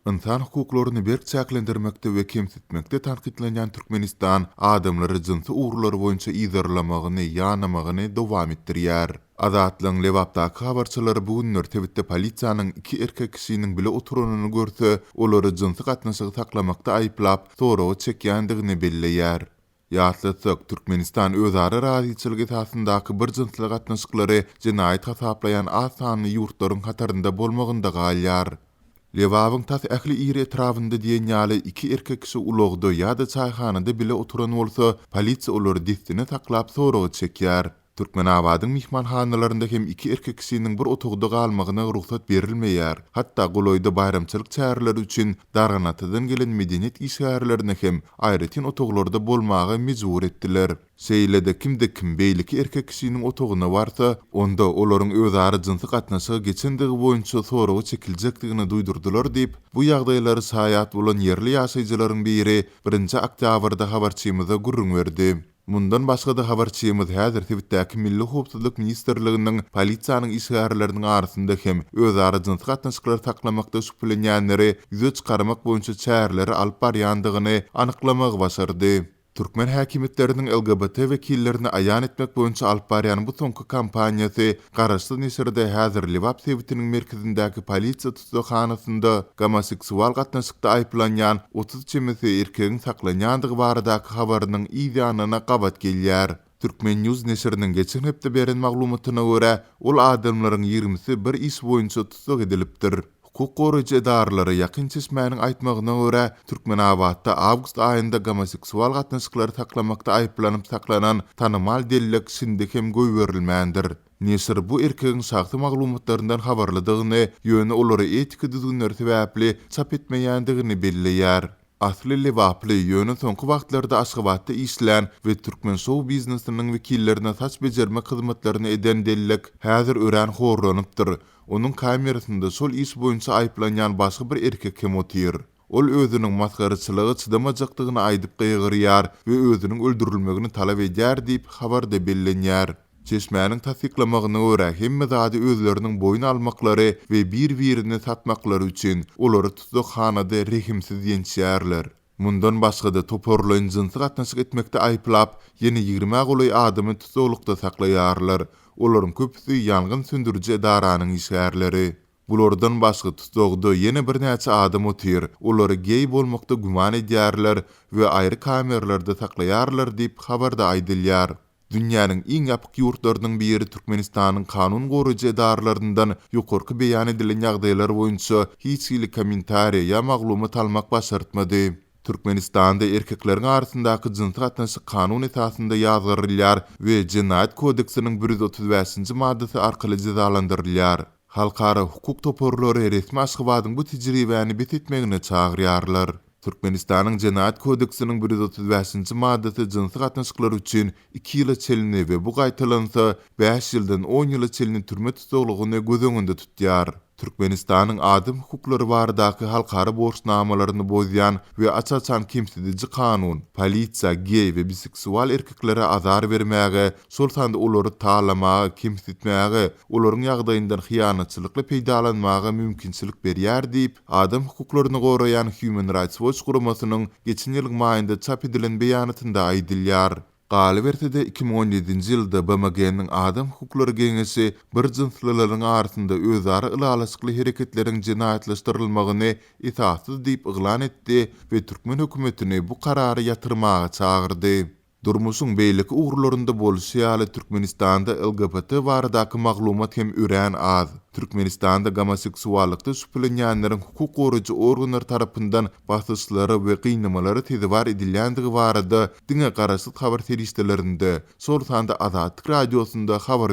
İnsan hukuklaryny berk çäklendirmekde we kemsitmekde tanqidlenýän Türkmenistan adamlary jynsy uğurlary boýunça izarlamagyny, ýanamagyny dowam etdirýär. Azatlygyň lewapdaky habarçylary bu günler Tebitde polisiýanyň 2 erkek kişiniň bile oturunyny görse, olary jynsy gatnaşygy saklamakda aýplap, soragy çekýändigini belleýär. Ýatlysyk Türkmenistan özara razyçylygy esasyndaky bir jynsly gatnaşyklary jinaýat hasaplayan az sanly ýurtlaryň hatarynda bolmagynda galýar. Lewabyň tas ähli iri etrafynda diýen ýaly 2 erkek kişi ulagdy ýa-da çaýhanada bile oturan bolsa, polisiýa olary distine taklap soragy çekýär. Türkmenabadyň mihmanhanalarynda hem 2 erkek kişiniň bir otogda galmagyna ruhsat berilmeýär. Hatda Goloýda bayramçylyk çäherleri üçin darganatydan gelen medeniýet işgärlerini hem aýratyn otoglarda bolmagy mejbur etdiler. Şeýlede kimde kim beýleki erkek kişiniň otoguna barsa, onda olaryň özara jynsy gatnaşygy geçendigi boýunça soragy çekiljekdigini duýdurdylar diýip, bu ýagdaýlary saýat bolan yerli ýaşaýjylaryň biri 1 oktýabrda habarçymyza gurrun berdi. Mundan başga da habarçymyz häzir Tebitdäki Milli Howpsuzlyk Ministrliginiň polisiýanyň işgärleriniň arasynda hem özara jynsy gatnaşyklary saklamakda şüphelenýänleri ýüze çykarmak boýunça çäherleri alyp barýandygyny anyklamagy başardy. Türkmen häkimetleriniň LGBT wekillerini aýan etmek boýunça alyp barýan bu soňky kampaniýasy garaşly nesirde häzir Lewap Tebitiniň merkezindäki polisiýa tutuşhanasynda homoseksual gatnaşykda aýplanýan 30 çemesi erkegiň saklanýandygy baradaky habarynyň ýanyna gabat gelýär. Türkmen News nesiriniň geçen hepde beren maglumatyna görä, ol adamlaryň 20-si bir iş boýunça tutuk edilipdir. Hukuk goraýjy edarlary ýakyn çeşmäniň aýtmagyna görä, Türkmenabadda awgust aýynda homoseksual gatnaşyklary saklamakda aýplanyp saklanan tanymal dellik şimdi hem göýberilmändir. Nesir bu erkegiň şahsy maglumatlaryndan habarladygyny, ýöne olary etika düzgünleri sebäpli çap etmeýändigini belleýär. Asly Lewaply ýöne soňky wagtlarda Aşgabatda işlän we Türkmen show biznesiniň wekillerine saç bejerme hyzmatlaryny eden dellik häzir ören horlanypdyr. Onuň kamerasynda şol iş boýunça aýplanýan başga bir erkek hem otyr. Ol özüniň maskaraçylygy çydamajakdygyny aýdyp gygyrýar we özüniň öldürilmegini talap edýär diýip habarda bellenýär. Çeşmäniň tasdiklamagyna görä, hemme zady özleriniň boyun almaklary we bir-birini satmaklary üçin olary tutuşhanada rehimsiz ýençýärler. Mundan başga da toporlaýan jynsy gatnaşyk etmekde aýplap, ýene 20 goloý adamy tutuklukda saklaýarlar. Olaryň köpüsi ýangyn söndüriji edaranyň işgärleri. Bulardan başga tutugda ýene bir näçe adam otyr. Olary gey bolmakda güman edýärler we aýry kameralarda saklaýarlar diýip habarda aýdylýar. Dünýäniň iň ýapyk ýurtlarynyň biri Türkmenistanyň kanun goraýjy edarlaryndan ýokarky beýan edilen ýagdaýlar boýunça hiç hili kommentariýa ýa maglumat almak başartmady. Türkmenistanda erkekleriň arasyndaky jynsy gatnaşyk kanun esasynda ýazgyrylýar we Jinaýat kodeksiniň 135-nji maddesi arkaly cezalandyrylýar. Halkara hukuk toporlary resmi Aşgabatyň bu tejribäni betitmegine çagyrýarlar. Türkmenistanyň Jinaýat kodeksiniň 135-nji maddesi jynsy gatnaşyklar üçin 2 ýyla çelini we bu gaýtalansa 5 ýyldan 10 ýyla çelini türme tutuglygyny göz öňünde tutýar. Türkmenistanyň adam hukuklary baradaky halkara borçnamalaryny bozýan we açaçan kimsedici kanun, polisiýa gey we biseksual erkeklere azar bermäge, şol sanda olary taýlamagy, kimsitmäge, olaryň ýagdaýyndan hyýanatçylykly peýdalanmagy mümkinçilik berýär diýip, adam hukuklaryny goraýan Human Rights Watch guramasynyň geçen ýyl maýynda çap edilen beýanatynda aýdylýar. Galy bertede 2017-nji ýylda BMG-niň Adam Hukuklary Geňeşi bir jynslylaryň arasynda özara ılalaşykly hereketleriň jinaýatlaşdyrylmagyny esassız diýip yglan etdi we Türkmen hökümetini bu karary ýatyrmaga çagyrdy. Durmuşyň beýleki uğurlarynda bolşy ýaly Türkmenistanda LGBT baradaky maglumat hem ören az. Türkmenistanda homoseksuallykda şüphelenýänleriň hukuk goraýjy organlar tarapyndan basyşlary we gynnamalary tezewar edilýändigi barada diňe garaşly habar serişdelerinde, şol sanda Azatlyk radiosunda habar